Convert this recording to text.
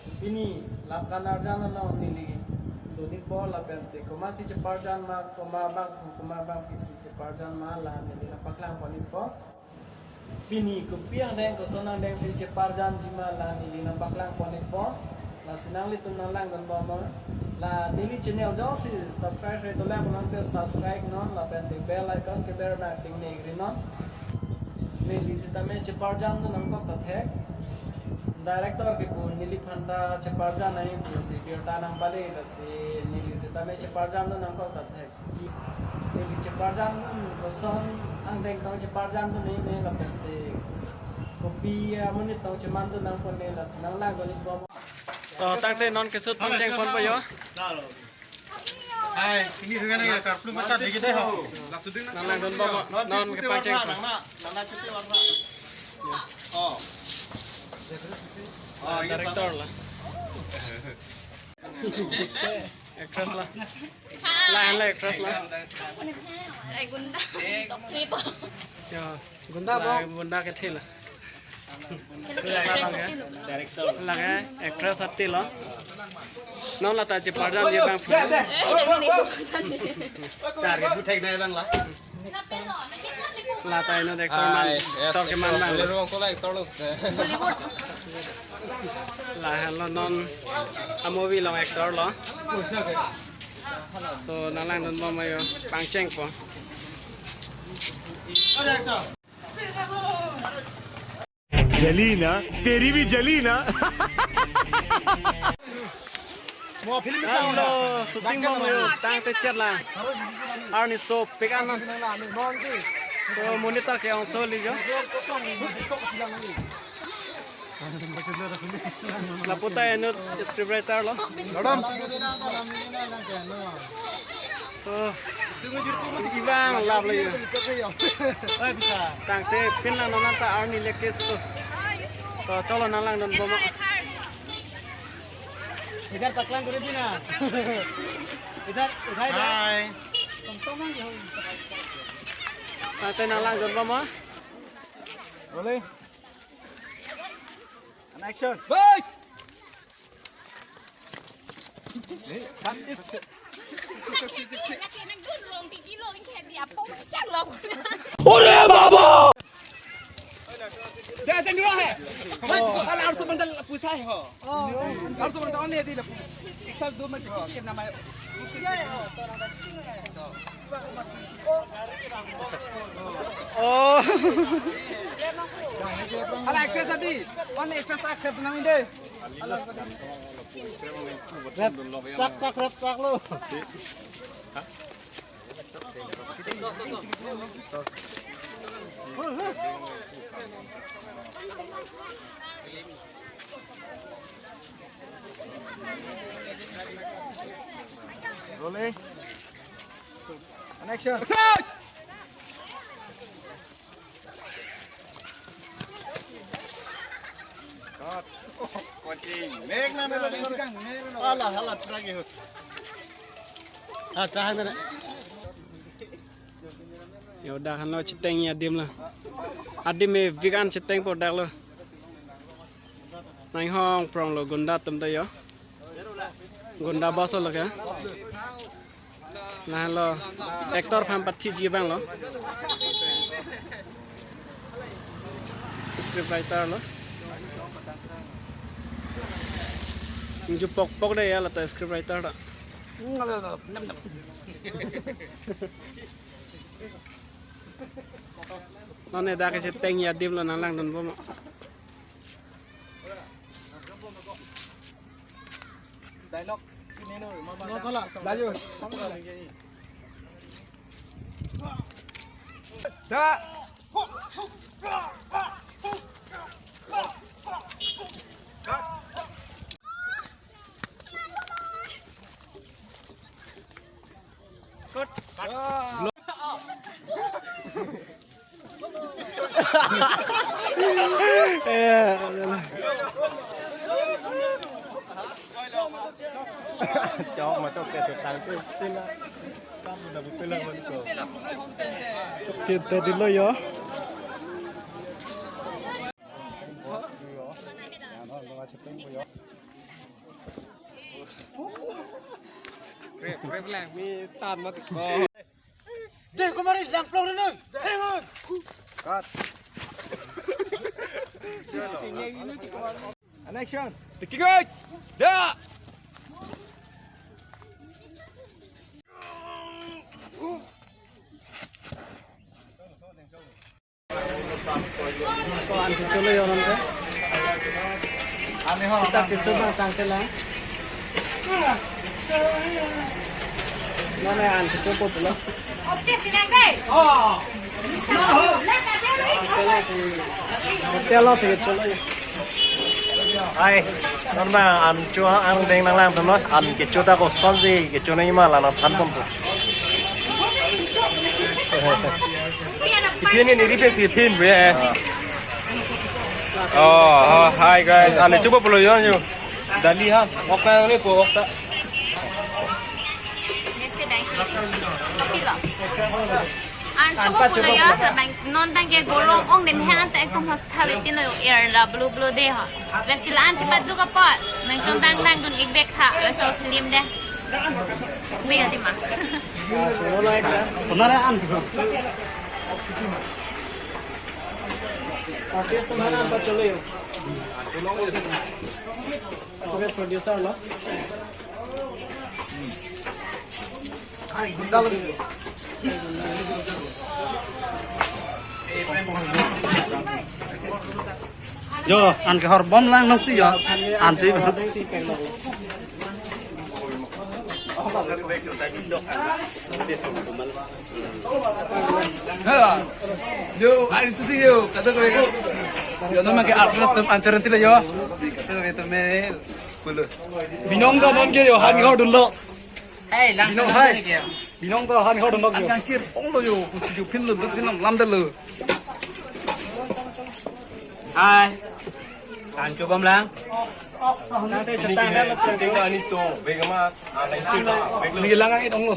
Ini lakan arjana na nili donik po la pente kuma si ceparjan ma kuma bang si ceparjan ma la nili na paklang po po bini kupiang deng ko sonang deng si ceparjan jima la nili na paklang po po la sinang litu na lang don mo la nili channel jo si subscribe re to lang non te subscribe non la pente bell icon ke ber na ting ne gri non nili si tame ceparjan no nang ko tathek director के को नीली फंटा चपारजा नहीं पूछी गिरता नाम वाले से नीली से तमे चपारजा तो नाम को करता है नीली चपारजा को सोन अंदें तो चपारजा तो नहीं मैं लगते कॉपी अमने तो चमान तो नाम को नहीं लस नाम लाग गली बम तो तांते नॉन के सुत पंचेंग फोन पे यो hai ini dengan ya sar belum macam dikit deh ho नाम लाग दोन बम नॉन के पंचेंग nana cuti warna oh director ला एक्ट्रेस ला ला एक्ट्रेस ला ai Gunda top clip या गुंडा के थे ला director lagi actress hati lo non lah taji parjan dia bang jangan ini target butek dai bang lah lah tay no actor man tor ke man bang ruang ko like tolong Bollywood lah lo non a movie lo actor lo so nalang don mo mayo pangcheng po जली ना तेरी भी जली ना mau film halo syuting mo mayo tang te chat la arni so pick an so monita ke on so li jo la puta eno script writer lo madam ibang lab lo yo oi bisa tang te pin lang non ta arni lekes to cholo na lang don bomo इधर तकलां करे भी ना इधर उठाई दे हाय tang te na lang don bomo boleh an action boy kan is dia ada dua hai kalau harus benda pusai ho harus benda on dia lah asal dua macam ni nama oh ala akses tadi on akses akses nang ini tak lo boleh action alah alah lagi tahan deh ya udah kan lo citeng ya dim lah adim me vegan citeng produk lo nang hong prong lo gunda tum ta yo gunda bos lo ka nah lo actor pham pathi ji bang lo script writer lo ju pok pok deh ya la ta script writer da non ne da ke citeng ya dim lo nang lang don bomo dialog ini no no kalah laju dah cho mà cho kẹt tàng tên là cam là một tên là mình có trên tên đi lo yo Rep lang.มีตานมาติดคอ Dek kemari, yang pelong ini. Hemos. action ติกิกอยเด้อ Kau an kecil lo yang nanti. Ani ho. Kita kisah bang tangkel lah. Mana an kecil pun lo. Hotel lo sih kecil lo. ai nó mà ăn chúa ăn đen năng lang tầm nói ăn cái chúa ta có son gì cái chúa này mà là nó thắn tầm tụ Pin ini di pesi pin be. Oh, hi guys. Ane coba puluh yon yo. Dali ha. Waktu ni ko waktu. An coba pula ya, tapi non tangke golong ong nem hang tak tong host habis tino air la blue deh ha. Vesila an cepat tu kapal. Nang tong tang tong igbek ha, rasa film deh. Biar di mana? Benar an. Artis tu mana apa celo yo? Oke produser lo. Yo, ăn cái hot bom lang nó xí yo. Ăn xí. Hello. Yo, ani tu sih yo. Kata ko. Yo nama ke atlet ancaran tila yo. Kata ko itu mel. Puluh. binong da non ke yo han ho dun lo Binong hai. binong da han ho dun lo yo Ang cir ong lo yo. Kusi yo pin lo pin lam dah lo. Hai. An coba melang. Nanti cetak dah lo. tinggal ani to vega ma ăn này chưa là Ni lang ang itong lo.